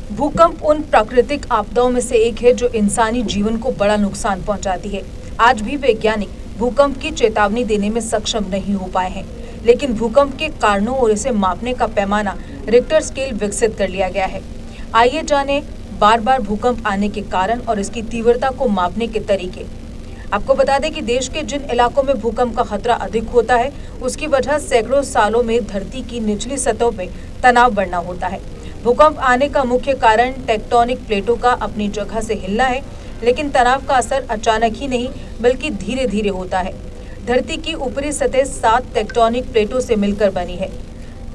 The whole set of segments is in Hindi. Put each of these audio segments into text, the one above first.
भूकंप उन प्राकृतिक आपदाओं में से एक है जो इंसानी जीवन को बड़ा नुकसान पहुंचाती है। आज भी वैज्ञानिक भूकंप की चेतावनी देने में सक्षम नहीं हो पाए हैं, लेकिन भूकंप के कारणों और इसे मापने का पैमाना रिक्टर स्केल विकसित कर लिया गया है। आइए जानें बार बार भूकंप आने के कारण और इसकी तीव्रता को मापने के तरीके। आपको बता दें कि देश के जिन इलाकों में भूकंप का खतरा अधिक होता है, उसकी वजह सैकड़ों सालों में धरती की निचली सतहों में तनाव बढ़ना होता है। भूकंप आने का मुख्य कारण टेक्टोनिक प्लेटों का अपनी जगह से हिलना है, लेकिन तनाव का असर अचानक ही नहीं बल्कि धीरे धीरे होता है। धरती की ऊपरी सतह 7 टेक्टोनिक प्लेटों से मिलकर बनी है।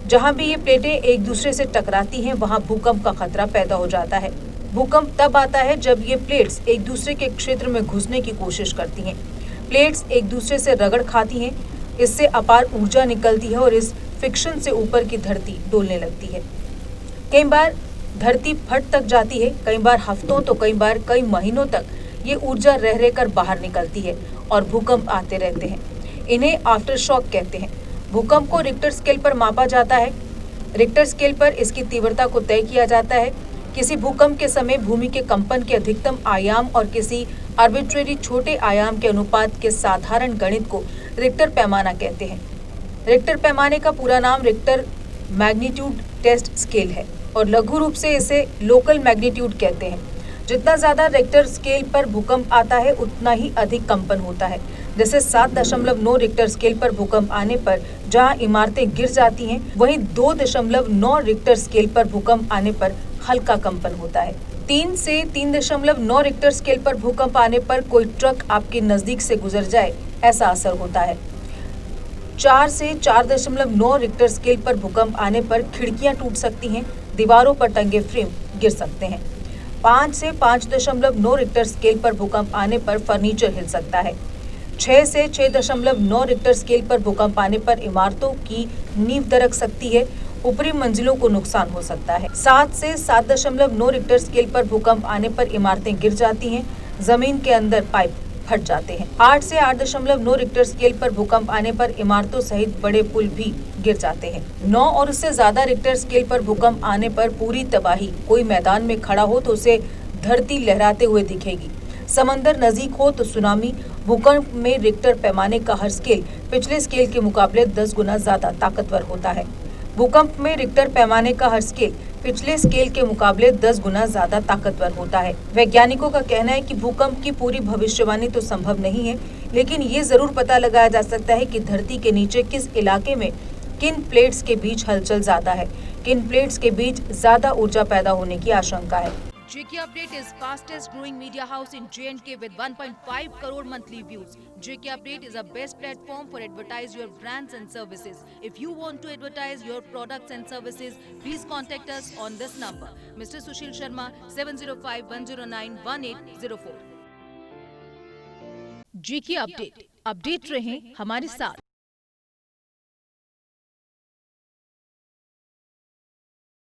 जहां भी ये प्लेटें एक दूसरे से टकराती हैं, वहां भूकंप का खतरा पैदा हो जाता है। भूकंप तब आता है जब ये प्लेट्स एक दूसरे के क्षेत्र में घुसने की कोशिश करती हैं। प्लेट्स एक दूसरे से रगड़ खाती हैं, इससे अपार ऊर्जा निकलती है और इस फ्रिक्शन से ऊपर की धरती डोलने लगती है। कई बार धरती फट तक जाती है, कई बार हफ्तों तो कई बार कई महीनों तक ये ऊर्जा रह रहकर बाहर निकलती है और भूकंप आते रहते हैं। इन्हें आफ्टर शॉक कहते हैं। भूकंप को रिक्टर स्केल पर मापा जाता है। रिक्टर स्केल पर इसकी तीव्रता को तय किया जाता है। किसी भूकंप के समय भूमि के कंपन के अधिकतम आयाम और किसी आर्बिट्रेरी छोटे आयाम के अनुपात के साधारण गणित को रिक्टर पैमाना कहते हैं। रिक्टर पैमाने का पूरा नाम रिक्टर मैग्नीट्यूड टेस्ट स्केल है और लघु रूप से इसे लोकल मैग्नीट्यूड कहते हैं। जितना ज्यादा रिक्टर स्केल पर भूकंप आता है, उतना ही अधिक कंपन होता है। जैसे 7.9 रिक्टर स्केल पर भूकंप आने पर जहां इमारतें गिर जाती हैं, वहीं 2.9 रिक्टर स्केल पर भूकंप आने पर हल्का कंपन होता है। 3 से 3.9 रिक्टर स्केल पर भूकंप आने पर कोई ट्रक आपके नजदीक से गुजर जाए, ऐसा असर होता है। 4 से 4.9 रिक्टर स्केल पर भूकंप आने पर खिड़कियां टूट सकती हैं, दीवारों पर टंगे फ्रेम गिर सकते हैं। 5 से 5.9 रिक्टर स्केल पर भूकंप आने पर फर्नीचर हिल सकता है। 6 से 6.9 रिक्टर स्केल पर भूकंप आने पर इमारतों की नींव दरक सकती है, ऊपरी मंजिलों को नुकसान हो सकता है। 7 से 7.9 रिक्टर स्केल पर भूकंप आने पर इमारतें गिर जाती हैं, जमीन के अंदर पाइप फट जाते हैं। 8 से 8.9 रिक्टर स्केल पर भूकंप आने पर इमारतों सहित बड़े पुल भी गिर जाते हैं। 9 और उससे ज्यादा रिक्टर स्केल पर भूकंप आने पर पूरी तबाही। कोई मैदान में खड़ा हो तो उसे धरती लहराते हुए दिखेगी। समंदर नजदीक हो तो सुनामी। भूकंप में रिक्टर पैमाने का हर स्केल पिछले स्केल के मुकाबले 10 गुना ज्यादा ताकतवर होता है। भूकंप में रिक्टर पैमाने का हर स्केल पिछले स्केल के मुकाबले 10 गुना ज्यादा ताकतवर होता है। वैज्ञानिकों का कहना है कि भूकंप की पूरी भविष्यवाणी तो संभव नहीं है, लेकिन ये जरूर पता लगाया जा सकता है कि धरती के नीचे किस इलाके में किन प्लेट्स के बीच हलचल ज्यादा है, किन प्लेट्स के बीच ज्यादा ऊर्जा पैदा होने की आशंका है। JK Update is fastest growing media house in J&K with 1.5 crore monthly views. JK Update is a best platform for advertise your brands and services. If you want to advertise your products and services, please contact us on this number. Mr. Sushil Sharma 7051091804. JK Update. Update रहें हमारे साथ।